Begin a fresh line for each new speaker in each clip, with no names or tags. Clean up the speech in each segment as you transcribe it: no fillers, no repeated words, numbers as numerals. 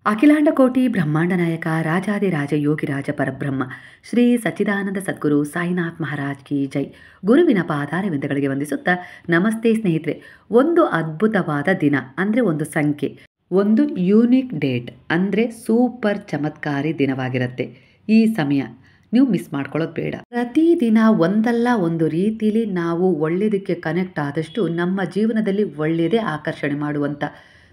ಅಖಿಲಾಂಡ ಕೋಟಿ ಬ್ರಹ್ಮಾಂಡ ನಾಯಕ ರಾಜಾದಿರಾಜ ಯೋಗಿರಾಜ ಪರಬ್ರಹ್ಮ ಶ್ರೀ ಸಚ್ಚಿದಾನಂದ ಸದ್ಗುರು ಸಾಯಿನಾಥ್ ಮಹಾರಾಜ್ ಕಿ ಜೈ. ಗುರುವಿನ ಪಾದಾರವಿಂದಗಳಿಗೆ ವಂದಿಸುತ್ತಾ ನಮಸ್ತೆ ಸ್ನೇಹಿತರೆ. ಒಂದು ಅದ್ಭುತವಾದ ದಿನ ಅಂದರೆ ಒಂದು ಸಂಖ್ಯೆ, ಒಂದು ಯೂನಿಕ್ ಡೇಟ್ ಅಂದರೆ ಸೂಪರ್ ಚಮತ್ಕಾರಿ ದಿನವಾಗಿರುತ್ತೆ. ಈ ಸಮಯ ನೀವು ಮಿಸ್ ಮಾಡ್ಕೊಳ್ಳೋದು ಬೇಡ. ಪ್ರತಿದಿನ ಒಂದಲ್ಲ ಒಂದು ರೀತಿಲಿ ನಾವು ಒಳ್ಳೆಯದಕ್ಕೆ ಕನೆಕ್ಟ್ ಆದಷ್ಟು ನಮ್ಮ ಜೀವನದಲ್ಲಿ ಒಳ್ಳೆಯದೇ ಆಕರ್ಷಣೆ ಮಾಡುವಂಥ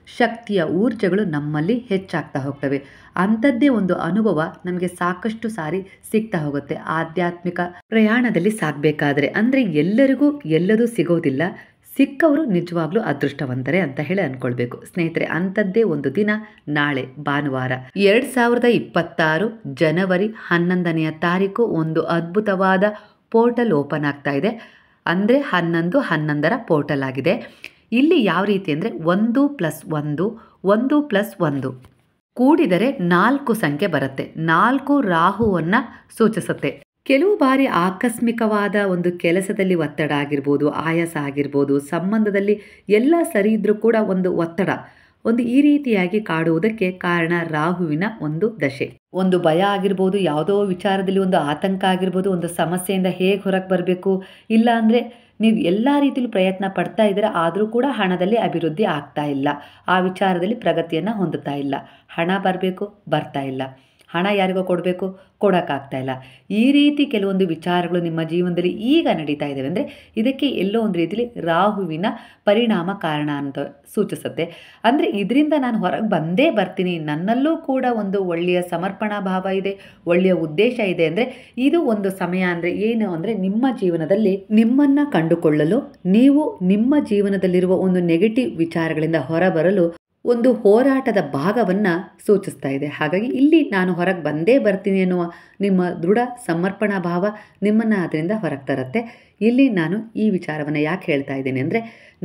ಶಕ್ತಿಯ ಊರ್ಜೆಗಳು ನಮ್ಮಲ್ಲಿ ಹೆಚ್ಚಾಗ್ತಾ ಹೋಗ್ತವೆ. ಅಂಥದ್ದೇ ಒಂದು ಅನುಭವ ನಮಗೆ ಸಾಕಷ್ಟು ಸಾರಿ ಸಿಗ್ತಾ ಹೋಗುತ್ತೆ. ಆಧ್ಯಾತ್ಮಿಕ ಪ್ರಯಾಣದಲ್ಲಿ ಸಾಗಬೇಕಾದ್ರೆ ಅಂದರೆ ಎಲ್ಲರಿಗೂ ಎಲ್ಲದೂ ಸಿಗೋದಿಲ್ಲ. ಸಿಕ್ಕವರು ನಿಜವಾಗ್ಲೂ ಅದೃಷ್ಟವಂತರೇ ಅಂತ ಹೇಳಿ ಅಂದ್ಕೊಳ್ಬೇಕು ಸ್ನೇಹಿತರೆ. ಅಂಥದ್ದೇ ಒಂದು ದಿನ ನಾಳೆ ಭಾನುವಾರ 2026 ಜನವರಿ 11ನೇ ತಾರೀಕು ಒಂದು ಅದ್ಭುತವಾದ ಪೋರ್ಟಲ್ ಓಪನ್ ಆಗ್ತಾ ಇದೆ. ಅಂದರೆ 11/11 ಪೋರ್ಟಲ್ ಆಗಿದೆ. ಇಲ್ಲಿ ಯಾವ ರೀತಿ ಅಂದರೆ 1+1 1+1 ಕೂಡಿದರೆ 4 ಸಂಖ್ಯೆ ಬರುತ್ತೆ. 4 ರಾಹುವನ್ನು ಸೂಚಿಸುತ್ತೆ. ಕೆಲವು ಬಾರಿ ಆಕಸ್ಮಿಕವಾದ ಒಂದು ಕೆಲಸದಲ್ಲಿ ಒತ್ತಡ ಆಗಿರ್ಬೋದು, ಆಯಾಸ ಆಗಿರ್ಬೋದು, ಸಂಬಂಧದಲ್ಲಿ ಎಲ್ಲ ಸರಿ ಇದ್ರೂ ಕೂಡ ಒಂದು ಒತ್ತಡ ಈ ರೀತಿಯಾಗಿ ಕಾಡುವುದಕ್ಕೆ ಕಾರಣ ರಾಹುವಿನ ಒಂದು ದಶೆ. ಒಂದು ಭಯ ಆಗಿರ್ಬೋದು, ಯಾವುದೋ ವಿಚಾರದಲ್ಲಿ ಒಂದು ಆತಂಕ ಆಗಿರ್ಬೋದು, ಒಂದು ಸಮಸ್ಯೆಯಿಂದ ಹೇಗೆ ಹೊರಗೆ ಬರಬೇಕು, ಇಲ್ಲ ಅಂದರೆ ನೀವು ಎಲ್ಲ ರೀತಿಯಲ್ಲೂ ಪ್ರಯತ್ನ ಪಡ್ತಾ ಇದ್ದೀರಾ, ಆದರೂ ಕೂಡ ಹಣದಲ್ಲಿ ಅಭಿವೃದ್ಧಿ ಆಗ್ತಾ ಇಲ್ಲ, ಆ ವಿಚಾರದಲ್ಲಿ ಪ್ರಗತಿಯನ್ನು ಹೊಂದುತ್ತಾ ಇಲ್ಲ. ಹಣ ಬರಬೇಕು, ಬರ್ತಾ ಇಲ್ಲ. ಹಣ ಯಾರಿಗೋ ಕೊಡಬೇಕು, ಕೊಡೋಕ್ಕಾಗ್ತಾ ಇಲ್ಲ. ಈ ರೀತಿ ಕೆಲವೊಂದು ವಿಚಾರಗಳು ನಿಮ್ಮ ಜೀವನದಲ್ಲಿ ಈಗ ನಡೀತಾ ಇದ್ದಾವೆ ಅಂದರೆ ಇದಕ್ಕೆ ಎಲ್ಲೋ ಒಂದು ರೀತಿಯಲ್ಲಿ ರಾಹುವಿನ ಪರಿಣಾಮ ಕಾರಣ ಅಂತ ಸೂಚಿಸುತ್ತೆ. ಅಂದರೆ ಇದರಿಂದ ನಾನು ಹೊರಗೆ ಬಂದೇ ಬರ್ತೀನಿ, ನನ್ನಲ್ಲೂ ಕೂಡ ಒಂದು ಒಳ್ಳೆಯ ಸಮರ್ಪಣಾ ಭಾವ ಇದೆ, ಒಳ್ಳೆಯ ಉದ್ದೇಶ ಇದೆ ಅಂದರೆ ಇದು ಒಂದು ಸಮಯ. ಅಂದರೆ ಏನು ಅಂದರೆ ನಿಮ್ಮ ಜೀವನದಲ್ಲಿ ನಿಮ್ಮನ್ನು ಕಂಡುಕೊಳ್ಳಲು, ನೀವು ನಿಮ್ಮ ಜೀವನದಲ್ಲಿರುವ ಒಂದು ನೆಗೆಟಿವ್ ವಿಚಾರಗಳಿಂದ ಹೊರಬರಲು ಒಂದು ಹೋರಾಟದ ಭಾಗವನ್ನು ಸೂಚಿಸ್ತಾ ಇದೆ. ಹಾಗಾಗಿ ಇಲ್ಲಿ ನಾನು ಹೊರಗೆ ಬಂದೇ ಬರ್ತೀನಿ ಎನ್ನುವ ನಿಮ್ಮ ದೃಢ ಸಮರ್ಪಣಾ ಭಾವ ನಿಮ್ಮನ್ನು ಅದರಿಂದ ಹೊರಗೆ ತರುತ್ತೆ. ಇಲ್ಲಿ ನಾನು ಈ ವಿಚಾರವನ್ನು ಯಾಕೆ ಹೇಳ್ತಾ ಇದ್ದೇನೆ ಅಂದರೆ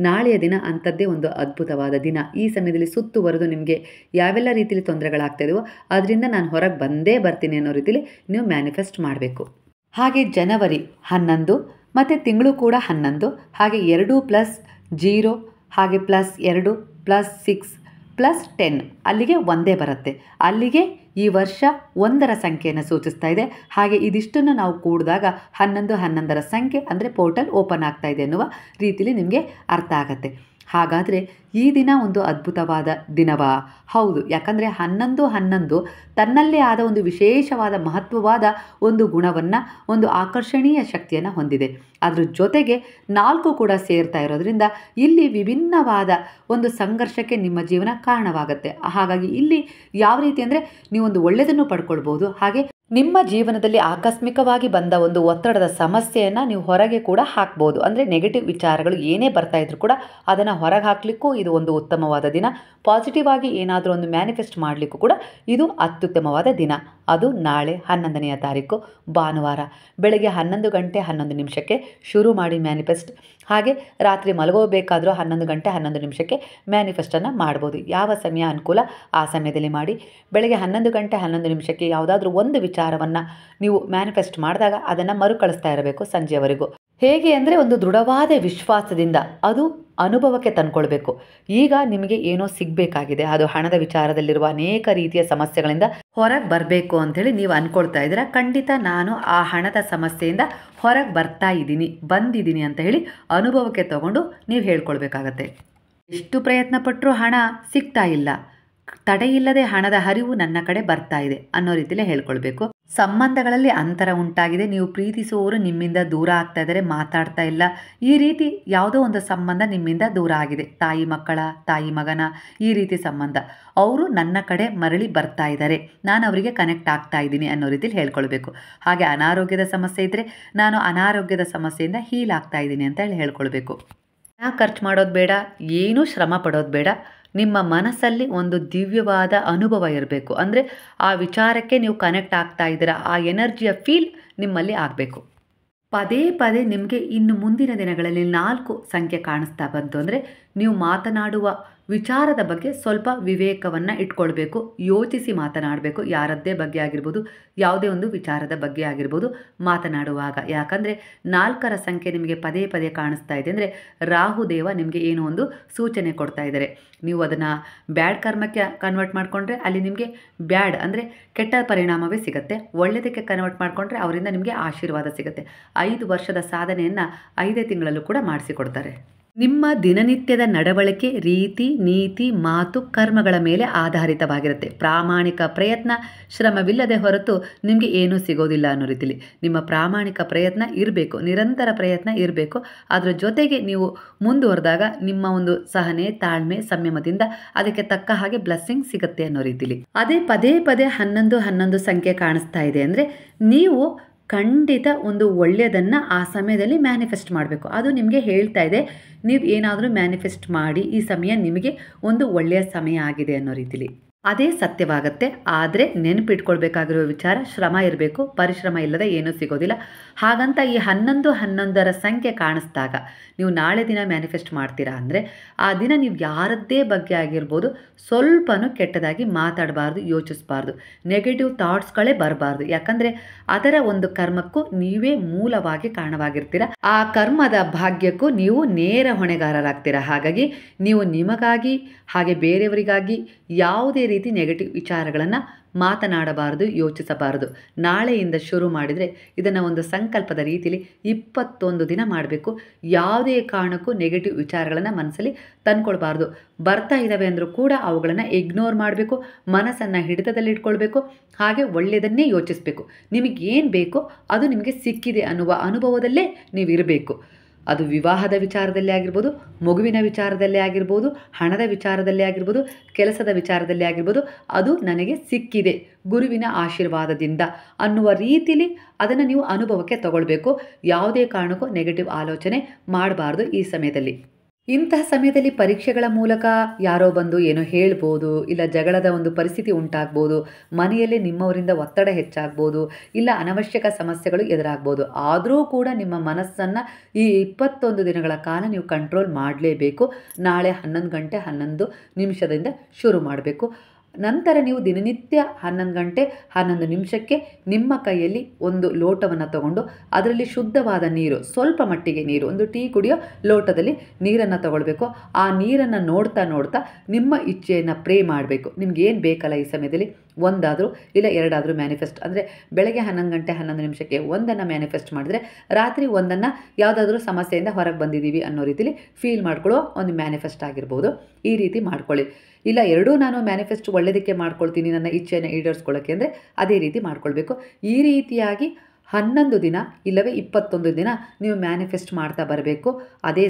ನಾಳೆಯ ದಿನ ಅಂಥದ್ದೇ ಒಂದು ಅದ್ಭುತವಾದ ದಿನ. ಈ ಸಮಯದಲ್ಲಿ ಸುತ್ತುವರೆದು ನಿಮಗೆ ಯಾವೆಲ್ಲ ರೀತಿಯಲ್ಲಿ ತೊಂದರೆಗಳಾಗ್ತಾ ಇದೆಯೋ ಅದರಿಂದ ನಾನು ಹೊರಗೆ ಬಂದೇ ಬರ್ತೀನಿ ಅನ್ನೋ ರೀತಿಯಲ್ಲಿ ನೀವು ಮ್ಯಾನಿಫೆಸ್ಟ್ ಮಾಡಬೇಕು. ಹಾಗೆ ಜನವರಿ 11 ಮತ್ತು ತಿಂಗಳು ಕೂಡ 11, ಹಾಗೆ 2+0 ಹಾಗೆ +2 +6 +10 ಅಲ್ಲಿಗೆ ಒಂದೇ ಬರುತ್ತೆ. ಅಲ್ಲಿಗೆ ಈ ವರ್ಷ 1ರ ಸಂಖ್ಯೆಯನ್ನು ಸೂಚಿಸ್ತಾ ಇದೆ. ಹಾಗೆ ಇದಿಷ್ಟನ್ನು ನಾವು ಕೂಡಿದಾಗ 11 ಸಂಖ್ಯೆ ಅಂದರೆ ಪೋರ್ಟಲ್ ಓಪನ್ ಆಗ್ತಾ ಇದೆ ಅನ್ನುವ ರೀತಿಯಲ್ಲಿ ನಿಮಗೆ ಅರ್ಥ ಆಗುತ್ತೆ. ಹಾಗಾದರೆ ಈ ದಿನ ಒಂದು ಅದ್ಭುತವಾದ ದಿನವಾ? ಹೌದು. ಯಾಕಂದರೆ 11 ತನ್ನಲ್ಲೇ ಆದ ಒಂದು ವಿಶೇಷವಾದ ಮಹತ್ವವಾದ ಒಂದು ಗುಣವನ್ನು, ಒಂದು ಆಕರ್ಷಣೀಯ ಶಕ್ತಿಯನ್ನು ಹೊಂದಿದೆ. ಅದ್ರ ಜೊತೆಗೆ 4 ಕೂಡ ಸೇರ್ತಾ ಇರೋದ್ರಿಂದ ಇಲ್ಲಿ ವಿಭಿನ್ನವಾದ ಒಂದು ಸಂಘರ್ಷಕ್ಕೆ ನಿಮ್ಮ ಜೀವನ ಕಾರಣವಾಗುತ್ತೆ. ಹಾಗಾಗಿ ಇಲ್ಲಿ ಯಾವ ರೀತಿ ಅಂದರೆ ನೀವೊಂದು ಒಳ್ಳೆಯದನ್ನು ಪಡ್ಕೊಳ್ಬೋದು, ಹಾಗೆ ನಿಮ್ಮ ಜೀವನದಲ್ಲಿ ಆಕಸ್ಮಿಕವಾಗಿ ಬಂದ ಒಂದು ಒತ್ತಡದ ಸಮಸ್ಯೆಯನ್ನು ನೀವು ಹೊರಗೆ ಕೂಡ ಹಾಕ್ಬೋದು. ಅಂದರೆ ನೆಗೆಟಿವ್ ವಿಚಾರಗಳು ಏನೇ ಬರ್ತಾ ಇದ್ರೂ ಕೂಡ ಅದನ್ನು ಹೊರಗೆ ಹಾಕಲಿಕ್ಕೂ ಇದು ಒಂದು ಉತ್ತಮವಾದ ದಿನ. ಪಾಸಿಟಿವ್ ಆಗಿ ಏನಾದರೂ ಒಂದು ಮ್ಯಾನಿಫೆಸ್ಟ್ ಮಾಡಲಿಕ್ಕೂ ಕೂಡ ಇದು ಅತ್ಯುತ್ತಮವಾದ ದಿನ. ಅದು ನಾಳೆ 11ನೇ ತಾರೀಕು ಭಾನುವಾರ ಬೆಳಗ್ಗೆ 11 ಗಂಟೆ 11 ನಿಮಿಷಕ್ಕೆ ಶುರು ಮಾಡಿ ಮ್ಯಾನಿಫೆಸ್ಟ್. ಹಾಗೆ ರಾತ್ರಿ ಮಲಗೋಬೇಕಾದರೂ 11 ಗಂಟೆ 11 ನಿಮಿಷಕ್ಕೆ ಮ್ಯಾನಿಫೆಸ್ಟನ್ನು ಮಾಡ್ಬೋದು. ಯಾವ ಸಮಯ ಅನುಕೂಲ ಆ ಸಮಯದಲ್ಲಿ ಮಾಡಿ. ಬೆಳಗ್ಗೆ 11 ಗಂಟೆ 11 ನಿಮಿಷಕ್ಕೆ ಯಾವುದಾದ್ರೂ ಒಂದು ವಿಚಾರವನ್ನು ನೀವು ಮ್ಯಾನಿಫೆಸ್ಟ್ ಮಾಡಿದಾಗ ಅದನ್ನು ಮರುಕಳಿಸ್ತಾ ಇರಬೇಕು ಸಂಜೆಯವರೆಗೂ. ಹೇಗೆ ಅಂದರೆ ಒಂದು ದೃಢವಾದ ವಿಶ್ವಾಸದಿಂದ ಅದು ಅನುಭವಕ್ಕೆ ತಂದ್ಕೊಳ್ಬೇಕು. ಈಗ ನಿಮಗೆ ಏನೋ ಸಿಗಬೇಕಾಗಿದೆ, ಅದು ಹಣದ ವಿಚಾರದಲ್ಲಿರುವ ಅನೇಕ ರೀತಿಯ ಸಮಸ್ಯೆಗಳಿಂದ ಹೊರಗೆ ಬರಬೇಕು ಅಂಥೇಳಿ ನೀವು ಅಂದ್ಕೊಳ್ತಾ ಇದ್ದೀರಾ. ಖಂಡಿತ ನಾನು ಆ ಹಣದ ಸಮಸ್ಯೆಯಿಂದ ಹೊರಗೆ ಬಂದಿದ್ದೀನಿ ಅಂತ ಹೇಳಿ ಅನುಭವಕ್ಕೆ ತಗೊಂಡು ನೀವು ಹೇಳ್ಕೊಳ್ಬೇಕಾಗತ್ತೆ. ಎಷ್ಟು ಪ್ರಯತ್ನ ಪಟ್ಟರೂ ಹಣ ಸಿಗ್ತಾ ಇಲ್ಲ, ತಡೆಯಿಲ್ಲದೆ ಹಣದ ಹರಿವು ನನ್ನ ಕಡೆ ಬರ್ತಾ ಇದೆ ಅನ್ನೋ ರೀತಿಯಲ್ಲೇ ಹೇಳ್ಕೊಳ್ಬೇಕು. ಸಂಬಂಧಗಳಲ್ಲಿ ಅಂತರ ಉಂಟಾಗಿದೆ, ನೀವು ಪ್ರೀತಿಸುವವರು ನಿಮ್ಮಿಂದ ದೂರ ಆಗ್ತಾ ಇದ್ದಾರೆ, ಮಾತಾಡ್ತಾ ಇಲ್ಲ. ಈ ರೀತಿ ಯಾವುದೋ ಒಂದು ಸಂಬಂಧ ನಿಮ್ಮಿಂದ ದೂರ ಆಗಿದೆ. ತಾಯಿ ಮಕ್ಕಳ, ತಾಯಿ ಮಗನ ಈ ರೀತಿ ಸಂಬಂಧ, ಅವರು ನನ್ನ ಕಡೆ ಮರಳಿ ಬರ್ತಾ ಇದ್ದಾರೆ, ನಾನು ಅವರಿಗೆ ಕನೆಕ್ಟ್ ಆಗ್ತಾ ಇದ್ದೀನಿ ಅನ್ನೋ ರೀತಿಯಲ್ಲಿ ಹೇಳ್ಕೊಳ್ಬೇಕು. ಹಾಗೆ ಅನಾರೋಗ್ಯದ ಸಮಸ್ಯೆ ಇದ್ದರೆ ನಾನು ಅನಾರೋಗ್ಯದ ಸಮಸ್ಯೆಯಿಂದ ಹೀಲ್ ಆಗ್ತಾ ಇದ್ದೀನಿ ಅಂತ ಹೇಳಿ ಹೇಳ್ಕೊಳ್ಬೇಕು. ಹಣ ಖರ್ಚು ಮಾಡೋದು ಬೇಡ, ಏನೂ ಶ್ರಮ ಪಡೋದು ಬೇಡ. ನಿಮ್ಮ ಮನಸ್ಸಲ್ಲಿ ಒಂದು ದಿವ್ಯವಾದ ಅನುಭವ ಇರಬೇಕು. ಅಂದರೆ ಆ ವಿಚಾರಕ್ಕೆ ನೀವು ಕನೆಕ್ಟ್ ಆಗ್ತಾ ಇದ್ದೀರಾ, ಆ ಎನರ್ಜಿಯ ಫೀಲ್ ನಿಮ್ಮಲ್ಲಿ ಆಗಬೇಕು. ಪದೇ ಪದೇ ನಿಮಗೆ ಇನ್ನು ಮುಂದಿನ ದಿನಗಳಲ್ಲಿ 4 ಸಂಖ್ಯೆ ಕಾಣಿಸ್ತಾ ಬಂತು ಅಂದರೆ ನೀವು ಮಾತನಾಡುವ ವಿಚಾರದ ಬಗ್ಗೆ ಸ್ವಲ್ಪ ವಿವೇಕವನ್ನು ಇಟ್ಕೊಳ್ಬೇಕು, ಯೋಚಿಸಿ ಮಾತನಾಡಬೇಕು. ಯಾರದ್ದೇ ಬಗ್ಗೆ ಆಗಿರ್ಬೋದು, ಯಾವುದೇ ಒಂದು ವಿಚಾರದ ಬಗ್ಗೆ ಆಗಿರ್ಬೋದು ಮಾತನಾಡುವಾಗ. ಯಾಕಂದರೆ 4ರ ಸಂಖ್ಯೆ ನಿಮಗೆ ಪದೇ ಪದೇ ಕಾಣಿಸ್ತಾ ಇದೆ ಅಂದರೆ ರಾಹುದೇವ ನಿಮಗೆ ಏನೋ ಒಂದು ಸೂಚನೆ ಕೊಡ್ತಾ ಇದ್ದಾರೆ. ನೀವು ಅದನ್ನು ಬ್ಯಾಡ್ ಕರ್ಮಕ್ಕೆ ಕನ್ವರ್ಟ್ ಮಾಡಿಕೊಂಡ್ರೆ ಅಲ್ಲಿ ನಿಮಗೆ ಬ್ಯಾಡ್ ಅಂದರೆ ಕೆಟ್ಟ ಪರಿಣಾಮವೇ ಸಿಗುತ್ತೆ. ಒಳ್ಳೆಯದಕ್ಕೆ ಕನ್ವರ್ಟ್ ಮಾಡಿಕೊಂಡ್ರೆ ಅವರಿಂದ ನಿಮಗೆ ಆಶೀರ್ವಾದ ಸಿಗುತ್ತೆ. 5 ವರ್ಷದ ಸಾಧನೆಯನ್ನು 5 ತಿಂಗಳಲ್ಲೂ ಕೂಡ ಮಾಡಿಸಿಕೊಡ್ತಾರೆ. ನಿಮ್ಮ ದಿನನಿತ್ಯದ ನಡವಳಿಕೆ, ರೀತಿ, ನೀತಿ, ಮಾತು, ಕರ್ಮಗಳ ಮೇಲೆ ಆಧಾರಿತವಾಗಿರುತ್ತೆ. ಪ್ರಾಮಾಣಿಕ ಪ್ರಯತ್ನ, ಶ್ರಮವಿಲ್ಲದೆ ಹೊರತು ನಿಮಗೆ ಏನೂ ಸಿಗೋದಿಲ್ಲ ಅನ್ನೋ ರೀತಿಲಿ ನಿಮ್ಮ ಪ್ರಾಮಾಣಿಕ ಪ್ರಯತ್ನ ಇರಬೇಕು, ನಿರಂತರ ಪ್ರಯತ್ನ ಇರಬೇಕು. ಅದರ ಜೊತೆಗೆ ನೀವು ಮುಂದುವರೆದಾಗ ನಿಮ್ಮ ಒಂದು ಸಹನೆ, ತಾಳ್ಮೆ, ಸಂಯಮದಿಂದ ಅದಕ್ಕೆ ತಕ್ಕ ಹಾಗೆ ಬ್ಲೆಸ್ಸಿಂಗ್ ಸಿಗುತ್ತೆ ಅನ್ನೋ ರೀತಿಲಿ. ಅದೇ ಪದೇ ಪದೇ 11 ಸಂಖ್ಯೆ ಕಾಣಿಸ್ತಾ ಇದೆ ಅಂದರೆ ನೀವು ಖಂಡಿತ ಒಂದು ಒಳ್ಳೆಯದನ್ನು ಆ ಸಮಯದಲ್ಲಿ ಮ್ಯಾನಿಫೆಸ್ಟ್ ಮಾಡಬೇಕು. ಅದು ನಿಮಗೆ ಹೇಳ್ತಾ ಇದೆ, ನೀವು ಏನಾದರೂ ಮ್ಯಾನಿಫೆಸ್ಟ್ ಮಾಡಿ, ಈ ಸಮಯ ನಿಮಗೆ ಒಂದು ಒಳ್ಳೆಯ ಸಮಯ ಆಗಿದೆ ಅನ್ನೋ ರೀತಿಲಿ. ಅದೇ ಸತ್ಯವಾಗುತ್ತೆ. ಆದರೆ ನೆನಪಿಟ್ಕೊಳ್ಬೇಕಾಗಿರೋ ವಿಚಾರ, ಶ್ರಮ ಇರಬೇಕು. ಪರಿಶ್ರಮ ಇಲ್ಲದೆ ಏನೂ ಸಿಗೋದಿಲ್ಲ. ಹಾಗಂತ ಈ 11 ಸಂಖ್ಯೆ ಕಾಣಿಸ್ದಾಗ ನೀವು ನಾಳೆ ದಿನ ಮ್ಯಾನಿಫೆಸ್ಟ್ ಮಾಡ್ತೀರಾ ಅಂದರೆ ಆ ದಿನ ನೀವು ಯಾರದ್ದೇ ಬಗ್ಗೆ ಆಗಿರ್ಬೋದು ಸ್ವಲ್ಪನೂ ಕೆಟ್ಟದಾಗಿ ಮಾತಾಡಬಾರ್ದು, ಯೋಚಿಸಬಾರ್ದು. ನೆಗೆಟಿವ್ ಥಾಟ್ಸ್ಗಳೇ ಬರಬಾರ್ದು. ಯಾಕಂದರೆ ಅದರ ಒಂದು ಕರ್ಮಕ್ಕೂ ನೀವೇ ಮೂಲವಾಗಿ ಕಾರಣವಾಗಿರ್ತೀರ. ಆ ಕರ್ಮದ ಭಾಗ್ಯಕ್ಕೂ ನೀವು ನೇರ ಹೊಣೆಗಾರರಾಗ್ತೀರ. ಹಾಗಾಗಿ ನೀವು ನಿಮಗಾಗಿ ಹಾಗೆ ಬೇರೆಯವರಿಗಾಗಿ ಯಾವುದೇ ರೀತಿ ನೆಗೆಟಿವ್ ವಿಚಾರಗಳನ್ನು ಮಾತನಾಡಬಾರದು, ಯೋಚಿಸಬಾರದು. ನಾಳೆಯಿಂದ ಶುರು ಮಾಡಿದರೆ ಇದನ್ನು ಒಂದು ಸಂಕಲ್ಪದ ರೀತಿಯಲ್ಲಿ 21 ದಿನ ಮಾಡಬೇಕು. ಯಾವುದೇ ಕಾರಣಕ್ಕೂ ನೆಗೆಟಿವ್ ವಿಚಾರಗಳನ್ನು ಮನಸ್ಸಲ್ಲಿ ತಂದ್ಕೊಳ್ಬಾರ್ದು. ಬರ್ತಾ ಇದ್ದಾವೆ ಅಂದರೂ ಕೂಡ ಅವುಗಳನ್ನು ಇಗ್ನೋರ್ ಮಾಡಬೇಕು. ಮನಸ್ಸನ್ನು ಹಿಡಿತದಲ್ಲಿ ಇಟ್ಕೊಳ್ಬೇಕು. ಹಾಗೆ ಒಳ್ಳೆಯದನ್ನೇ ಯೋಚಿಸಬೇಕು. ನಿಮಗೇನು ಬೇಕೋ ಅದು ನಿಮಗೆ ಸಿಕ್ಕಿದೆ ಅನ್ನುವ ಅನುಭವದಲ್ಲೇ ನೀವು ಇರಬೇಕು. ಅದು ವಿವಾಹದ ವಿಚಾರದಲ್ಲೇ ಆಗಿರ್ಬೋದು, ಮಗುವಿನ ವಿಚಾರದಲ್ಲೇ ಆಗಿರ್ಬೋದು, ಹಣದ ವಿಚಾರದಲ್ಲೇ ಆಗಿರ್ಬೋದು, ಕೆಲಸದ ವಿಚಾರದಲ್ಲೇ ಆಗಿರ್ಬೋದು, ಅದು ನನಗೆ ಸಿಕ್ಕಿದೆ ಗುರುವಿನ ಆಶೀರ್ವಾದದಿಂದ ಅನ್ನುವ ರೀತಿಲಿ ಅದನ್ನು ನೀವು ಅನುಭವಕ್ಕೆ ತಗೊಳ್ಬೇಕು. ಯಾವುದೇ ಕಾರಣಕ್ಕೂ ನೆಗೆಟಿವ್ ಆಲೋಚನೆ ಮಾಡಬಾರ್ದು ಈ ಸಮಯದಲ್ಲಿ. ಇಂತಹ ಸಮಯದಲ್ಲಿ ಪರೀಕ್ಷೆಗಳ ಮೂಲಕ ಯಾರೋ ಬಂದು ಏನೋ ಹೇಳ್ಬೋದು, ಇಲ್ಲ ಜಗಳದ ಒಂದು ಪರಿಸ್ಥಿತಿ ಉಂಟಾಗ್ಬೋದು, ಮನೆಯಲ್ಲಿ ನಿಮ್ಮವರಿಂದ ಒತ್ತಡ ಹೆಚ್ಚಾಗ್ಬೋದು, ಇಲ್ಲ ಅನವಶ್ಯಕ ಸಮಸ್ಯೆಗಳು ಎದುರಾಗ್ಬೋದು. ಆದರೂ ಕೂಡ ನಿಮ್ಮ ಮನಸ್ಸನ್ನು ಈ 21 ದಿನಗಳ ಕಾಲ ನೀವು ಕಂಟ್ರೋಲ್ ಮಾಡಲೇಬೇಕು. ನಾಳೆ 11 ಗಂಟೆ 11 ನಿಮಿಷದಿಂದ ಶುರು ಮಾಡಬೇಕು. ನಂತರ ನೀವು ದಿನನಿತ್ಯ 11 ಗಂಟೆ 11 ನಿಮಿಷಕ್ಕೆ ನಿಮ್ಮ ಕೈಯಲ್ಲಿ ಒಂದು ಲೋಟವನ್ನು ತಗೊಂಡು ಅದರಲ್ಲಿ ಶುದ್ಧವಾದ ನೀರು, ಸ್ವಲ್ಪ ಮಟ್ಟಿಗೆ ನೀರು, ಒಂದು ಟೀ ಕುಡಿಯೋ ಲೋಟದಲ್ಲಿ ನೀರನ್ನು ತಗೊಳ್ಬೇಕು. ಆ ನೀರನ್ನು ನೋಡ್ತಾ ನೋಡ್ತಾ ನಿಮ್ಮ ಇಚ್ಛೆಯನ್ನು ಪ್ರೇ ಮಾಡಬೇಕು. ನಿಮ್ಗೇನು ಬೇಕಲ್ಲ ಈ ಸಮಯದಲ್ಲಿ, ಒಂದಾದರೂ ಇಲ್ಲ 2 ಮ್ಯಾನಿಫೆಸ್ಟ್ ಅಂದರೆ ಬೆಳಗ್ಗೆ 11 ಗಂಟೆ 11 ನಿಮಿಷಕ್ಕೆ ಒಂದನ್ನು ಮ್ಯಾನಿಫೆಸ್ಟ್ ಮಾಡಿದರೆ ರಾತ್ರಿ ಒಂದನ್ನು ಯಾವುದಾದ್ರೂ ಸಮಸ್ಯೆಯಿಂದ ಹೊರಗೆ ಬಂದಿದ್ದೀವಿ ಅನ್ನೋ ರೀತಿಲಿ ಫೀಲ್ ಮಾಡ್ಕೊಳ್ಳೋ ಒಂದು ಮ್ಯಾನಿಫೆಸ್ಟ್ ಆಗಿರ್ಬೋದು. ಈ ರೀತಿ ಮಾಡ್ಕೊಳ್ಳಿ. ಇಲ್ಲ ಎರಡೂ ನಾನು ಮ್ಯಾನಿಫೆಸ್ಟ್ ಒಳ್ಳೆಯದಕ್ಕೆ ಮಾಡ್ಕೊಳ್ತೀನಿ ನನ್ನ ಇಚ್ಛೆಯನ್ನು ಈಡೇರಿಸ್ಕೊಳ್ಳೋಕ್ಕೆ ಅಂದರೆ ಅದೇ ರೀತಿ ಮಾಡ್ಕೊಳ್ಬೇಕು. ಈ ರೀತಿಯಾಗಿ 11 ದಿನ ಇಲ್ಲವೇ 21 ದಿನ ನೀವು ಮ್ಯಾನಿಫೆಸ್ಟ್ ಮಾಡ್ತಾ ಬರಬೇಕು. ಅದೇ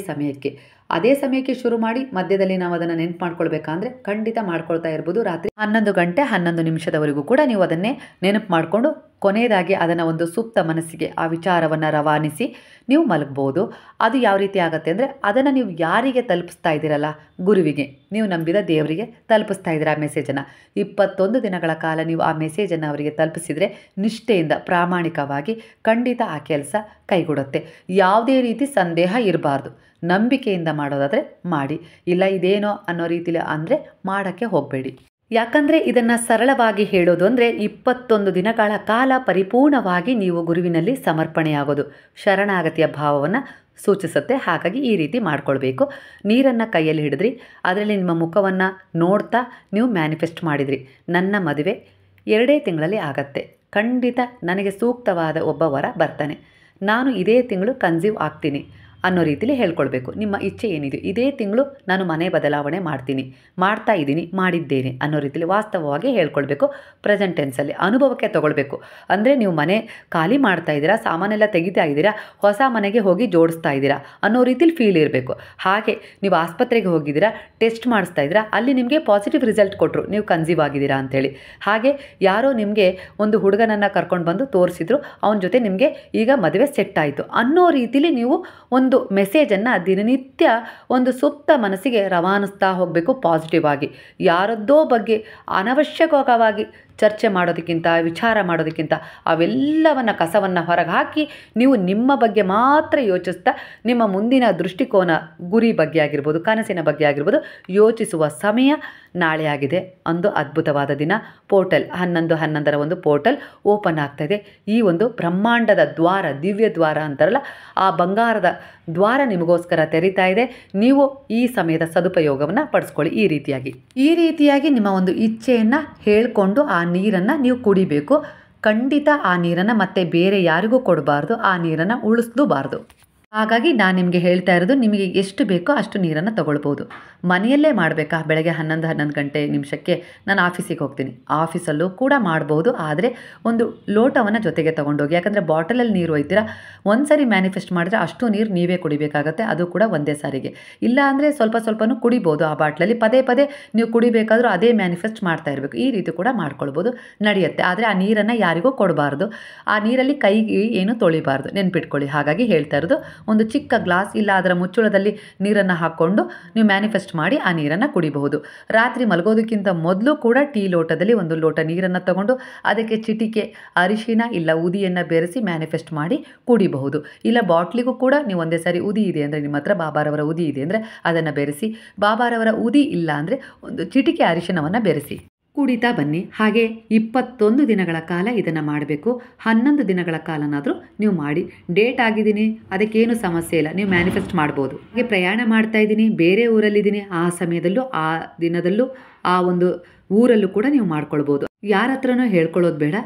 ಸಮಯಕ್ಕೆ ಶುರು ಮಾಡಿ ಮಧ್ಯದಲ್ಲಿ ನಾವು ಅದನ್ನು ನೆನಪು ಮಾಡ್ಕೊಳ್ಬೇಕಂದ್ರೆ ಖಂಡಿತ ಮಾಡ್ಕೊಳ್ತಾ ಇರ್ಬೋದು. ರಾತ್ರಿ 11 ಗಂಟೆ 11 ನಿಮಿಷದವರೆಗೂ ಕೂಡ ನೀವು ಅದನ್ನೇ ನೆನಪು ಮಾಡಿಕೊಂಡು ಕೊನೆಯದಾಗಿ ಅದನ್ನು ಒಂದು ಸೂಕ್ತ ಮನಸ್ಸಿಗೆ ಆ ವಿಚಾರವನ್ನು ರವಾನಿಸಿ ನೀವು ಮಲಗ್ಬೋದು. ಅದು ಯಾವ ರೀತಿ ಆಗುತ್ತೆ ಅಂದರೆ ಅದನ್ನು ನೀವು ಯಾರಿಗೆ ತಲುಪಿಸ್ತಾ ಇದ್ದೀರಲ್ಲ, ಗುರುವಿಗೆ, ನೀವು ನಂಬಿದ ದೇವರಿಗೆ ತಲುಪಿಸ್ತಾ ಇದ್ದೀರ ಆ ಮೆಸೇಜನ್ನು. 21 ದಿನಗಳ ಕಾಲ ನೀವು ಆ ಮೆಸೇಜನ್ನು ಅವರಿಗೆ ತಲುಪಿಸಿದರೆ ನಿಷ್ಠೆಯಿಂದ ಪ್ರಾಮಾಣಿಕವಾಗಿ ಖಂಡಿತ ಆ ಕೆಲಸ ಕೈಗೂಡುತ್ತೆ. ಯಾವುದೇ ರೀತಿ ಸಂದೇಹ ಇರಬಾರ್ದು. ನಂಬಿಕೆಯಿಂದ ಮಾಡೋದಾದರೆ ಮಾಡಿ, ಇಲ್ಲ ಇದೇನೋ ಅನ್ನೋ ರೀತಿಲಿ ಅಂದರೆ ಮಾಡೋಕ್ಕೆ ಹೋಗಬೇಡಿ. ಯಾಕಂದರೆ ಇದನ್ನು ಸರಳವಾಗಿ ಹೇಳೋದು ಅಂದರೆ 21 ದಿನಗಳ ಕಾಲ ಪರಿಪೂರ್ಣವಾಗಿ ನೀವು ಗುರುವಿನಲ್ಲಿ ಸಮರ್ಪಣೆಯಾಗೋದು ಶರಣಾಗತಿಯ ಭಾವವನ್ನು ಸೂಚಿಸುತ್ತೆ. ಹಾಗಾಗಿ ಈ ರೀತಿ ಮಾಡ್ಕೊಳ್ಬೇಕು. ನೀರನ್ನು ಕೈಯಲ್ಲಿ ಹಿಡಿದ್ರಿ, ಅದರಲ್ಲಿ ನಿಮ್ಮ ಮುಖವನ್ನು ನೋಡ್ತಾ ನೀವು ಮ್ಯಾನಿಫೆಸ್ಟ್ ಮಾಡಿದ್ರಿ, ನನ್ನ ಮದುವೆ 2 ತಿಂಗಳಲ್ಲಿ ಆಗತ್ತೆ, ಖಂಡಿತ ನನಗೆ ಸೂಕ್ತವಾದ ಒಬ್ಬ ವರ ಬರ್ತಾನೆ, ನಾನು ಇದೇ ತಿಂಗಳು ಕನ್ಸೀವ್ ಆಗ್ತೀನಿ ಅನ್ನೋ ರೀತಿಲಿ ಹೇಳ್ಕೊಳ್ಬೇಕು. ನಿಮ್ಮ ಇಚ್ಛೆ ಏನಿದೆ, ಇದೇ ತಿಂಗಳು ನಾನು ಮನೆ ಬದಲಾವಣೆ ಮಾಡ್ತಾ ಇದ್ದೀನಿ, ಮಾಡಿದ್ದೇನೆ ಅನ್ನೋ ರೀತಿಲಿ ವಾಸ್ತವವಾಗಿ ಹೇಳ್ಕೊಳ್ಬೇಕು. ಪ್ರೆಸೆಂಟ್ ಟೆನ್ಸಲ್ಲಿ ಅನುಭವಕ್ಕೆ ತಗೊಳ್ಬೇಕು. ಅಂದರೆ ನೀವು ಮನೆ ಖಾಲಿ ಮಾಡ್ತಾ ಇದ್ದೀರಾ, ಸಾಮಾನೆಲ್ಲ ತೆಗಿತಾ ಇದ್ದೀರಾ, ಹೊಸ ಮನೆಗೆ ಹೋಗಿ ಜೋಡಿಸ್ತಾ ಇದ್ದೀರಾ ಅನ್ನೋ ರೀತಿಲಿ ಫೀಲ್ ಇರಬೇಕು. ಹಾಗೆ ನೀವು ಆಸ್ಪತ್ರೆಗೆ ಹೋಗಿದ್ದೀರಾ, ಟೆಸ್ಟ್ ಮಾಡಿಸ್ತಾ ಇದ್ದೀರಾ, ಅಲ್ಲಿ ನಿಮಗೆ ಪಾಸಿಟಿವ್ ರಿಸಲ್ಟ್ ಕೊಟ್ಟರು ನೀವು ಕನ್ಸೀವ್ ಆಗಿದ್ದೀರಾ ಅಂಥೇಳಿ. ಹಾಗೆ ಯಾರೋ ನಿಮಗೆ ಒಂದು ಹುಡುಗನನ್ನು ಕರ್ಕೊಂಡು ಬಂದು ತೋರಿಸಿದ್ರು, ಅವನ ಜೊತೆ ನಿಮಗೆ ಈಗ ಮದುವೆ ಸೆಟ್ ಆಯಿತು ಅನ್ನೋ ರೀತಿಲಿ ನೀವು ಒಂದು ಮೆಸೇಜನ್ನು ದಿನನಿತ್ಯ ಒಂದು ಸುಪ್ತ ಮನಸ್ಸಿಗೆ ರವಾನಿಸ್ತಾ ಹೋಗಬೇಕು ಪಾಸಿಟಿವ್ ಆಗಿ. ಯಾರದ್ದೋ ಬಗ್ಗೆ ಅನವಶ್ಯಕವಾಗಿ ಚರ್ಚೆ ಮಾಡೋದಕ್ಕಿಂತ, ವಿಚಾರ ಮಾಡೋದಕ್ಕಿಂತ ಅವೆಲ್ಲವನ್ನು ಕಸವನ್ನು ಹೊರಗೆ ಹಾಕಿ ನೀವು ನಿಮ್ಮ ಬಗ್ಗೆ ಮಾತ್ರ ಯೋಚಿಸ್ತಾ ನಿಮ್ಮ ಮುಂದಿನ ದೃಷ್ಟಿಕೋನ, ಗುರಿ ಬಗ್ಗೆ ಆಗಿರ್ಬೋದು, ಕನಸಿನ ಬಗ್ಗೆ ಆಗಿರ್ಬೋದು ಯೋಚಿಸುವ ಸಮಯ ನಾಳೆ ಆಗಿದೆ. ಒಂದು ಅದ್ಭುತವಾದ ದಿನ. ಪೋರ್ಟಲ್ 11/11 ಒಂದು ಪೋರ್ಟಲ್ ಓಪನ್ ಆಗ್ತಾಯಿದೆ. ಈ ಒಂದು ಬ್ರಹ್ಮಾಂಡದ ದ್ವಾರ, ದಿವ್ಯ ದ್ವಾರ ಅಂತಾರಲ್ಲ, ಆ ಬಂಗಾರದ ದ್ವಾರ ನಿಮಗೋಸ್ಕರ ತೆರೀತಾ ಇದೆ. ನೀವು ಈ ಸಮಯದ ಸದುಪಯೋಗವನ್ನು ಪಡಿಸ್ಕೊಳ್ಳಿ. ಈ ರೀತಿಯಾಗಿ ನಿಮ್ಮ ಒಂದು ಇಚ್ಛೆಯನ್ನು ಹೇಳಿಕೊಂಡು ಆ ನೀರನ್ನು ನೀವು ಕುಡಿಬೇಕು. ಖಂಡಿತ ಆ ನೀರನ್ನು ಮತ್ತೆ ಬೇರೆ ಯಾರಿಗೂ ಕೊಡಬಾರ್ದು, ಆ ನೀರನ್ನು ಉಳಿಸಲೂಬಾರ್ದು. ಹಾಗಾಗಿ ನಾನು ನಿಮಗೆ ಹೇಳ್ತಾ ಇರೋದು, ನಿಮಗೆ ಎಷ್ಟು ಬೇಕೋ ಅಷ್ಟು ನೀರನ್ನು ತಗೊಳ್ಬೋದು. ಮನೆಯಲ್ಲೇ ಮಾಡಬೇಕಾ? ಬೆಳಗ್ಗೆ 11 ಗಂಟೆ ನಿಮಿಷಕ್ಕೆ ನಾನು ಆಫೀಸಿಗೆ ಹೋಗ್ತೀನಿ, ಆಫೀಸಲ್ಲೂ ಕೂಡ ಮಾಡ್ಬೋದು. ಆದರೆ ಒಂದು ಲೋಟವನ್ನು ಜೊತೆಗೆ ತೊಗೊಂಡೋಗಿ, ಯಾಕಂದರೆ ಬಾಟಲಲ್ಲಿ ನೀರು ಒಯ್ತೀರಾ, ಒಂದು ಸಾರಿ ಮ್ಯಾನಿಫೆಸ್ಟ್ ಮಾಡಿದ್ರೆ ಅಷ್ಟು ನೀರು ನೀವೇ ಕುಡಿಬೇಕಾಗತ್ತೆ, ಅದು ಕೂಡ ಒಂದೇ ಸಾರಿಗೆ. ಇಲ್ಲ ಅಂದರೆ ಸ್ವಲ್ಪನೂ ಕುಡಿಬೋದು ಆ ಬಾಟ್ಲಲ್ಲಿ. ಪದೇ ನೀವು ಕುಡಿಬೇಕಾದ್ರೂ ಅದೇ ಮ್ಯಾನಿಫೆಸ್ಟ್ ಮಾಡ್ತಾ ಇರಬೇಕು. ಈ ರೀತಿ ಕೂಡ ಮಾಡ್ಕೊಳ್ಬೋದು, ನಡೆಯುತ್ತೆ. ಆದರೆ ಆ ನೀರನ್ನು ಯಾರಿಗೂ ಕೊಡಬಾರ್ದು, ಆ ನೀರಲ್ಲಿ ಕೈಗೆ ಏನು ತೊಳಿಬಾರ್ದು, ನೆನ್ಪಿಟ್ಕೊಳ್ಳಿ. ಹಾಗಾಗಿ ಹೇಳ್ತಾ ಇರೋದು, ಒಂದು ಚಿಕ್ಕ ಗ್ಲಾಸ್ ಇಲ್ಲ ಅದರ ಮುಚ್ಚಳದಲ್ಲಿ ನೀರನ್ನು ಹಾಕ್ಕೊಂಡು ನೀವು ಮ್ಯಾನಿಫೆಸ್ಟ್ ಮಾಡಿ ಆ ನೀರನ್ನು ಕುಡಿಬಹುದು. ರಾತ್ರಿ ಮಲಗೋದಕ್ಕಿಂತ ಮೊದಲು ಕೂಡ ಟೀ ಲೋಟದಲ್ಲಿ ಒಂದು ಲೋಟ ನೀರನ್ನು ತಗೊಂಡು ಅದಕ್ಕೆ ಚಿಟಿಕೆ ಅರಿಶಿನ ಇಲ್ಲ ಉದಿಯನ್ನು ಬೆರೆಸಿ ಮ್ಯಾನಿಫೆಸ್ಟ್ ಮಾಡಿ ಕುಡಿಬಹುದು. ಇಲ್ಲ ಬಾಟ್ಲಿಗೂ ಕೂಡ ನೀವು ಒಂದೇ ಸಾರಿ ಉದಿ ಇದೆ ಅಂದರೆ, ನಿಮ್ಮ ಹತ್ರ ಬಾಬಾರವರ ಉದಿ ಇದೆ ಅಂದರೆ ಅದನ್ನು ಬೆರೆಸಿ, ಬಾಬಾರವರ ಉದಿ ಇಲ್ಲ ಅಂದರೆ ಒಂದು ಚಿಟಿಕೆ ಅರಿಶಿನವನ್ನು ಬೆರೆಸಿ ಕುಡಿತಾ ಬನ್ನಿ. ಹಾಗೆ 21 ದಿನಗಳ ಕಾಲ ಇದನ್ನು ಮಾಡಬೇಕು. 11 ದಿನಗಳ ಕಾಲನಾದರೂ ನೀವು ಮಾಡಿ. ಡೇಟ್ ಆಗಿದ್ದೀನಿ, ಅದಕ್ಕೇನು ಸಮಸ್ಯೆ ಇಲ್ಲ, ನೀವು ಮ್ಯಾನಿಫೆಸ್ಟ್ ಮಾಡ್ಬೋದು. ಹಾಗೆ ಪ್ರಯಾಣ ಮಾಡ್ತಾ ಇದ್ದೀನಿ, ಬೇರೆ ಊರಲ್ಲಿದ್ದೀನಿ, ಆ ಸಮಯದಲ್ಲೂ ಆ ದಿನದಲ್ಲೂ ಆ ಒಂದು ಊರಲ್ಲೂ ಕೂಡ ನೀವು ಮಾಡ್ಕೊಳ್ಬೋದು. ಯಾರ ಹತ್ರನೂ ಹೇಳ್ಕೊಳ್ಳೋದು ಬೇಡ,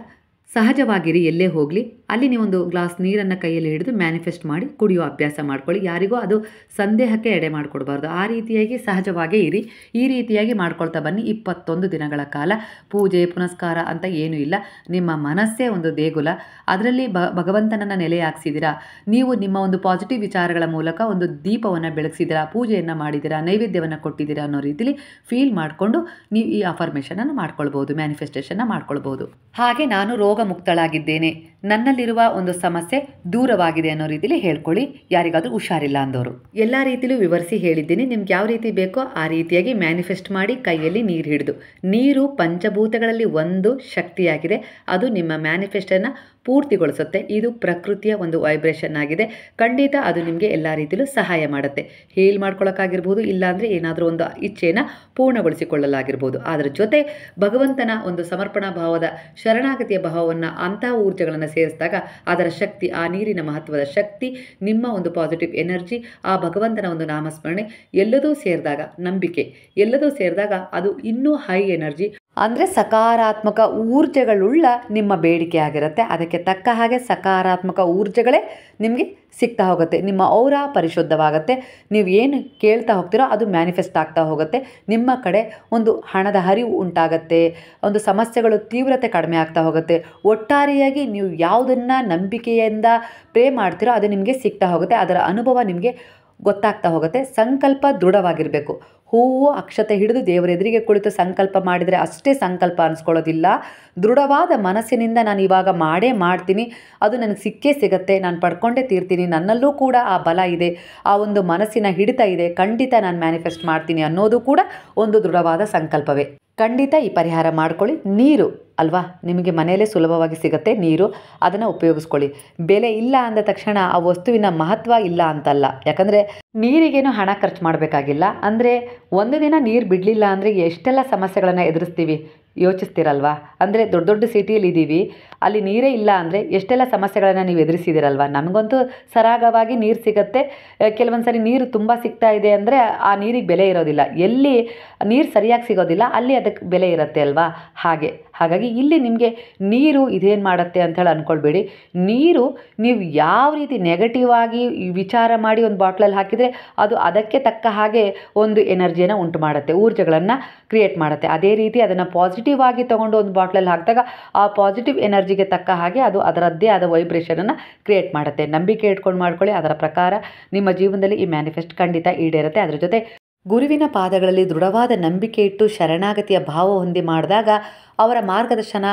ಸಹಜವಾಗಿರಿ. ಎಲ್ಲೇ ಹೋಗಲಿ ಅಲ್ಲಿ ನೀವೊಂದು ಗ್ಲಾಸ್ ನೀರನ್ನು ಕೈಯಲ್ಲಿ ಹಿಡಿದು ಮ್ಯಾನಿಫೆಸ್ಟ್ ಮಾಡಿ ಕುಡಿಯೋ ಅಭ್ಯಾಸ ಮಾಡ್ಕೊಳ್ಳಿ. ಯಾರಿಗೂ ಅದು ಸಂದೇಹಕ್ಕೆ ಎಡೆ ಮಾಡಿಕೊಡ್ಬಾರ್ದು. ಆ ರೀತಿಯಾಗಿ ಸಹಜವಾಗೇ ಇರಿ. ಈ ರೀತಿಯಾಗಿ ಮಾಡ್ಕೊಳ್ತಾ ಬನ್ನಿ. 21 ದಿನಗಳ ಕಾಲ ಪೂಜೆ ಪುನಸ್ಕಾರ ಅಂತ ಏನೂ ಇಲ್ಲ. ನಿಮ್ಮ ಮನಸ್ಸೇ ಒಂದು ದೇಗುಲ, ಅದರಲ್ಲಿ ಭಗವಂತನನ್ನು ನೆಲೆಯಾಗಿಸಿದ್ದೀರಾ. ನೀವು ನಿಮ್ಮ ಒಂದು ಪಾಸಿಟಿವ್ ವಿಚಾರಗಳ ಮೂಲಕ ಒಂದು ದೀಪವನ್ನು ಬೆಳಗಿಸಿದ್ದೀರಾ, ಪೂಜೆಯನ್ನು ಮಾಡಿದ್ದೀರಾ, ನೈವೇದ್ಯವನ್ನು ಕೊಟ್ಟಿದ್ದೀರಾ ಅನ್ನೋ ರೀತಿಲಿ ಫೀಲ್ ಮಾಡಿಕೊಂಡು ನೀವು ಈ ಅಫರ್ಮೇಷನನ್ನು ಮಾಡ್ಕೊಳ್ಬೋದು, ಮ್ಯಾನಿಫೆಸ್ಟೇಷನ್ನ ಮಾಡ್ಕೊಳ್ಬೋದು. ಹಾಗೆ ನಾನು ರೋಗ ಮುಕ್ತಳಾಗಿದ್ದೇನೆ, ನನ್ನಲ್ಲಿರುವ ಒಂದು ಸಮಸ್ಯೆ ದೂರವಾಗಿದೆ ಅನ್ನೋ ರೀತಿಲಿ ಹೇಳ್ಕೊಳ್ಳಿ. ಯಾರಿಗಾದ್ರೂ ಹುಷಾರಿಲ್ಲ ಅಂದವರು ಎಲ್ಲ ರೀತಿಲೂ ವಿವರಿಸಿ ಹೇಳಿದ್ದೀನಿ. ನಿಮ್ಗೆ ಯಾವ ರೀತಿ ಬೇಕೋ ಆ ರೀತಿಯಾಗಿ ಮ್ಯಾನಿಫೆಸ್ಟ್ ಮಾಡಿ ಕೈಯಲ್ಲಿ ನೀರು ಹಿಡಿದು. ನೀರು ಪಂಚಭೂತಗಳಲ್ಲಿ ಒಂದು ಶಕ್ತಿಯಾಗಿದೆ, ಅದು ನಿಮ್ಮ ಮ್ಯಾನಿಫೆಸ್ಟನ್ನು ಪೂರ್ತಿಗೊಳಿಸುತ್ತೆ. ಇದು ಪ್ರಕೃತಿಯ ಒಂದು ವೈಬ್ರೇಷನ್ ಆಗಿದೆ. ಖಂಡಿತ ಅದು ನಿಮಗೆ ಎಲ್ಲ ರೀತಿಲೂ ಸಹಾಯ ಮಾಡುತ್ತೆ. ಹೀಲ್ ಮಾಡ್ಕೊಳ್ಳೋಕ್ಕಾಗಿರ್ಬೋದು, ಇಲ್ಲಾಂದರೆ ಏನಾದರೂ ಒಂದು ಇಚ್ಛೆಯನ್ನು ಪೂರ್ಣಗೊಳಿಸಿಕೊಳ್ಳಲಾಗಿರ್ಬೋದು. ಅದರ ಜೊತೆ ಭಗವಂತನ ಒಂದು ಸಮರ್ಪಣಾ ಭಾವದ, ಶರಣಾಗತಿಯ ಭಾವವನ್ನು, ಅಂತಹ ಊರ್ಜೆಗಳನ್ನು ಸೇರಿಸಿದಾಗ ಅದರ ಶಕ್ತಿ, ಆ ನೀರಿನ ಮಹತ್ವದ ಶಕ್ತಿ, ನಿಮ್ಮ ಒಂದು ಪಾಸಿಟಿವ್ ಎನರ್ಜಿ, ಆ ಭಗವಂತನ ಒಂದು ನಾಮಸ್ಮರಣೆ ಎಲ್ಲದೂ ಸೇರಿದಾಗ, ನಂಬಿಕೆ ಎಲ್ಲದೂ ಸೇರಿದಾಗ ಅದು ಇನ್ನೂ ಹೈ ಎನರ್ಜಿ ಅಂದರೆ ಸಕಾರಾತ್ಮಕ ಊರ್ಜೆಗಳುಳ್ಳ ನಿಮ್ಮ ಬೇಡಿಕೆ ಆಗಿರುತ್ತೆ. ಅದಕ್ಕೆ ತಕ್ಕ ಹಾಗೆ ಸಕಾರಾತ್ಮಕ ಊರ್ಜೆಗಳೇ ನಿಮಗೆ ಸಿಗ್ತಾ ಹೋಗುತ್ತೆ. ನಿಮ್ಮ ಔರ ಪರಿಶುದ್ಧವಾಗುತ್ತೆ. ನೀವು ಏನು ಕೇಳ್ತಾ ಹೋಗ್ತೀರೋ ಅದು ಮ್ಯಾನಿಫೆಸ್ಟ್ ಆಗ್ತಾ ಹೋಗುತ್ತೆ. ನಿಮ್ಮ ಕಡೆ ಒಂದು ಹಣದ ಹರಿವು ಉಂಟಾಗತ್ತೆ, ಒಂದು ಸಮಸ್ಯೆಗಳು ತೀವ್ರತೆ ಕಡಿಮೆ ಆಗ್ತಾ ಹೋಗುತ್ತೆ. ಒಟ್ಟಾರೆಯಾಗಿ ನೀವು ಯಾವುದನ್ನು ನಂಬಿಕೆಯಿಂದ ಪ್ರೇ ಮಾಡ್ತೀರೋ ಅದು ನಿಮಗೆ ಸಿಗ್ತಾ ಹೋಗುತ್ತೆ. ಅದರ ಅನುಭವ ನಿಮಗೆ ಗೊತ್ತಾಗ್ತಾ ಹೋಗುತ್ತೆ. ಸಂಕಲ್ಪ ದೃಢವಾಗಿರಬೇಕು. ಹೂವು ಅಕ್ಷತೆ ಹಿಡಿದು ದೇವರ ಎದುರಿಗೆ ಕುಳಿತು ಸಂಕಲ್ಪ ಮಾಡಿದರೆ ಅಷ್ಟೇ ಸಂಕಲ್ಪ ಅನಿಸ್ಕೊಳ್ಳೋದಿಲ್ಲ. ದೃಢವಾದ ಮನಸ್ಸಿನಿಂದ ನಾನು ಇವಾಗ ಮಾಡೇ ಮಾಡ್ತೀನಿ, ಅದು ನನಗೆ ಸಿಕ್ಕೇ ಸಿಗತ್ತೆ, ನಾನು ಪಡ್ಕೊಂಡೇ ತೀರ್ತೀನಿ, ನನ್ನಲ್ಲೂ ಕೂಡ ಆ ಬಲ ಇದೆ, ಆ ಒಂದು ಮನಸ್ಸಿನ ಹಿಡಿತ ಇದೆ, ಖಂಡಿತ ನಾನು ಮ್ಯಾನಿಫೆಸ್ಟ್ ಮಾಡ್ತೀನಿ ಅನ್ನೋದು ಕೂಡ ಒಂದು ದೃಢವಾದ ಸಂಕಲ್ಪವೇ. ಖಂಡಿತ ಈ ಪರಿಹಾರ ಮಾಡ್ಕೊಳ್ಳಿ. ನೀರು ಅಲ್ವಾ, ನಿಮಗೆ ಮನೆಯಲ್ಲೇ ಸುಲಭವಾಗಿ ಸಿಗುತ್ತೆ ನೀರು, ಅದನ್ನು ಉಪಯೋಗಿಸ್ಕೊಳ್ಳಿ. ಬೆಲೆ ಇಲ್ಲ ಅಂದ ತಕ್ಷಣ ಆ ವಸ್ತುವಿನ ಮಹತ್ವ ಇಲ್ಲ ಅಂತಲ್ಲ. ಯಾಕಂದರೆ ನೀರಿಗೇನು ಹಣ ಖರ್ಚು ಮಾಡಬೇಕಾಗಿಲ್ಲ. ಅಂದರೆ ಒಂದು ದಿನ ನೀರು ಬಿಡಲಿಲ್ಲ ಅಂದರೆ ಎಷ್ಟೆಲ್ಲ ಸಮಸ್ಯೆಗಳನ್ನು ಎದುರಿಸ್ತೀವಿ ಯೋಚಿಸ್ತೀರಲ್ವಾ. ಅಂದರೆ ದೊಡ್ಡ ದೊಡ್ಡ ಸಿಟಿಯಲ್ಲಿ ಇದ್ದೀವಿ, ಅಲ್ಲಿ ನೀರೇ ಇಲ್ಲ ಅಂದರೆ ಎಷ್ಟೆಲ್ಲ ಸಮಸ್ಯೆಗಳನ್ನು ನೀವು ಎದುರಿಸಿದ್ದೀರಲ್ವ. ನಮಗಂತೂ ಸರಾಗವಾಗಿ ನೀರು ಸಿಗುತ್ತೆ. ಕೆಲವೊಂದು ಸರಿ ನೀರು ತುಂಬ ಸಿಗ್ತಾ ಇದೆ ಅಂದರೆ ಆ ನೀರಿಗೆ ಬೆಲೆ ಇರೋದಿಲ್ಲ. ಎಲ್ಲಿ ನೀರು ಸರಿಯಾಗಿ ಸಿಗೋದಿಲ್ಲ ಅಲ್ಲಿ ಅದಕ್ಕೆ ಬೆಲೆ ಇರುತ್ತೆ ಅಲ್ವಾ. ಹಾಗಾಗಿ ಇಲ್ಲಿ ನಿಮಗೆ ನೀರು ಇದೇನು ಮಾಡುತ್ತೆ ಅಂಥೇಳಿ ಅಂದ್ಕೊಳ್ಬೇಡಿ. ನೀರು ನೀವು ಯಾವ ರೀತಿ ನೆಗೆಟಿವ್ ಆಗಿ ವಿಚಾರ ಮಾಡಿ ಒಂದು ಬಾಟ್ಲಲ್ಲಿ ಹಾಕಿದರೆ ಅದು ಅದಕ್ಕೆ ತಕ್ಕ ಹಾಗೆ ಒಂದು ಎನರ್ಜಿಯನ್ನು ಉಂಟು ಮಾಡುತ್ತೆ, ಊರ್ಜೆಗಳನ್ನು ಕ್ರಿಯೇಟ್ ಮಾಡುತ್ತೆ. ಅದೇ ರೀತಿ ಅದನ್ನು ಪಾಸಿಟಿವ್ ಆಗಿ ತೊಗೊಂಡು ಒಂದು ಬಾಟ್ಲಲ್ಲಿ ಹಾಕಿದಾಗ ಆ ಪಾಸಿಟಿವ್ ಎನರ್ಜಿಗೆ ತಕ್ಕ ಹಾಗೆ ಅದು ಅದರದ್ದೇ ಆದ ವೈಬ್ರೇಷನನ್ನು ಕ್ರಿಯೇಟ್ ಮಾಡುತ್ತೆ. ನಂಬಿಕೆ ಇಟ್ಕೊಂಡು ಮಾಡ್ಕೊಳ್ಳಿ. ಅದರ ಪ್ರಕಾರ ನಿಮ್ಮ ಜೀವನದಲ್ಲಿ ಈ ಮ್ಯಾನಿಫೆಸ್ಟ್ ಖಂಡಿತ ಈಡೇರುತ್ತೆ. ಅದರ ಜೊತೆ ಗುರುವಿನ ಪಾದಗಳಲ್ಲಿ ದೃಢವಾದ ನಂಬಿಕೆ ಇಟ್ಟು ಶರಣಾಗತಿಯ ಭಾವ ಹೊಂದಿ ಮಾಡಿದಾಗ ಅವರ ಮಾರ್ಗದರ್ಶನ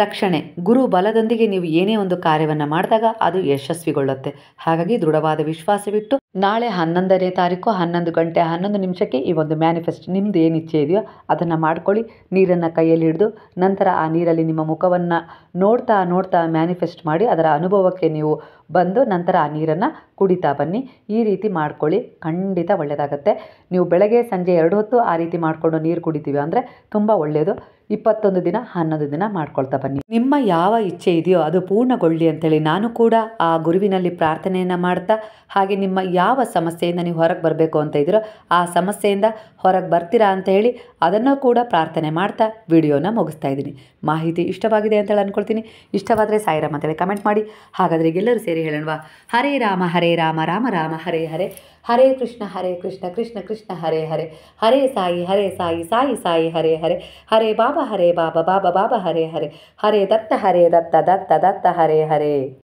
ರಕ್ಷಣೆ. ಗುರು ಬಲದೊಂದಿಗೆ ನೀವು ಏನೇ ಒಂದು ಕಾರ್ಯವನ್ನು ಮಾಡಿದಾಗ ಅದು ಯಶಸ್ವಿಗೊಳ್ಳುತ್ತೆ. ಹಾಗಾಗಿ ದೃಢವಾದ ವಿಶ್ವಾಸವಿಟ್ಟು ನಾಳೆ 11ನೇ ತಾರೀಕು 11 ಗಂಟೆ 11 ನಿಮಿಷಕ್ಕೆ ಈ ಒಂದು ಮ್ಯಾನಿಫೆಸ್ಟ್ ನಿಮ್ಮದು ಏನು ಇಚ್ಛೆ ಇದೆಯೋ ಅದನ್ನು ಮಾಡ್ಕೊಳ್ಳಿ. ನೀರನ್ನು ಕೈಯಲ್ಲಿ ಹಿಡಿದು ನಂತರ ಆ ನೀರಲ್ಲಿ ನಿಮ್ಮ ಮುಖವನ್ನು ನೋಡ್ತಾ ನೋಡ್ತಾ ಮ್ಯಾನಿಫೆಸ್ಟ್ ಮಾಡಿ ಅದರ ಅನುಭವಕ್ಕೆ ನೀವು ಬಂದು ನಂತರ ಆ ನೀರನ್ನು ಕುಡಿತಾ ಬನ್ನಿ. ಈ ರೀತಿ ಮಾಡ್ಕೊಳ್ಳಿ, ಖಂಡಿತ ಒಳ್ಳೆಯದಾಗತ್ತೆ. ನೀವು ಬೆಳಗ್ಗೆ ಸಂಜೆ 2 ಹೊತ್ತು ಆ ರೀತಿ ಮಾಡಿಕೊಂಡು ನೀರು ಕುಡಿತೀವಿ ಅಂದರೆ ತುಂಬ ಒಳ್ಳೆಯದು. 21 ದಿನ 11 ದಿನ ಮಾಡ್ಕೊಳ್ತಾ ಬನ್ನಿ. ನಿಮ್ಮ ಯಾವ ಇಚ್ಛೆ ಇದೆಯೋ ಅದು ಪೂರ್ಣಗೊಳ್ಳಿ ಅಂತೇಳಿ ನಾನು ಕೂಡ ಆ ಗುರುವಿನಲ್ಲಿ ಪ್ರಾರ್ಥನೆಯನ್ನು ಮಾಡ್ತಾ, ಹಾಗೆ ನಿಮ್ಮ ಯಾವ ಸಮಸ್ಯೆಯಿಂದ ನೀವು ಹೊರಗೆ ಬರಬೇಕು ಅಂತ ಇದ್ದೀರೋ ಆ ಸಮಸ್ಯೆಯಿಂದ ಹೊರಗೆ ಬರ್ತೀರಾ ಅಂತ ಹೇಳಿ ಅದನ್ನು ಕೂಡ ಪ್ರಾರ್ಥನೆ ಮಾಡ್ತಾ ವಿಡಿಯೋನ ಮುಗಿಸ್ತಾ ಇದ್ದೀನಿ. ಮಾಹಿತಿ ಇಷ್ಟವಾಗಿದೆ ಅಂತೇಳಿ ಅಂದ್ಕೊಳ್ತೀನಿ. ಇಷ್ಟವಾದರೆ ಸಾಯಿರಾಮ್ ಅಂತೇಳಿ ಕಮೆಂಟ್ ಮಾಡಿ. ಹಾಗಾದರೆ ಎಲ್ಲರೂ ಸೇರಿ ಹೇಳೋಣವಾ? ಹರೇ ರಾಮ ರಾಮ ರಾಮ ಹರೇ ಹರೇ, ಹರೇ ಕೃಷ್ಣ ಕೃಷ್ಣ ಕೃಷ್ಣ ಹರೇ ಹರೇ, ಹರೇ ಸಾಯಿ ಸಾಯಿ ಸಾಯಿ ಹರೇ ಹರೇ, ಹರೇ ಬಾಬಾ ಬಾಬಾ ಬಾಬಾ ಹರೇ ಹರೇ, ಹರೇ ದತ್ತ ದತ್ತ ದತ್ತ ಹರೇ ಹರೇ.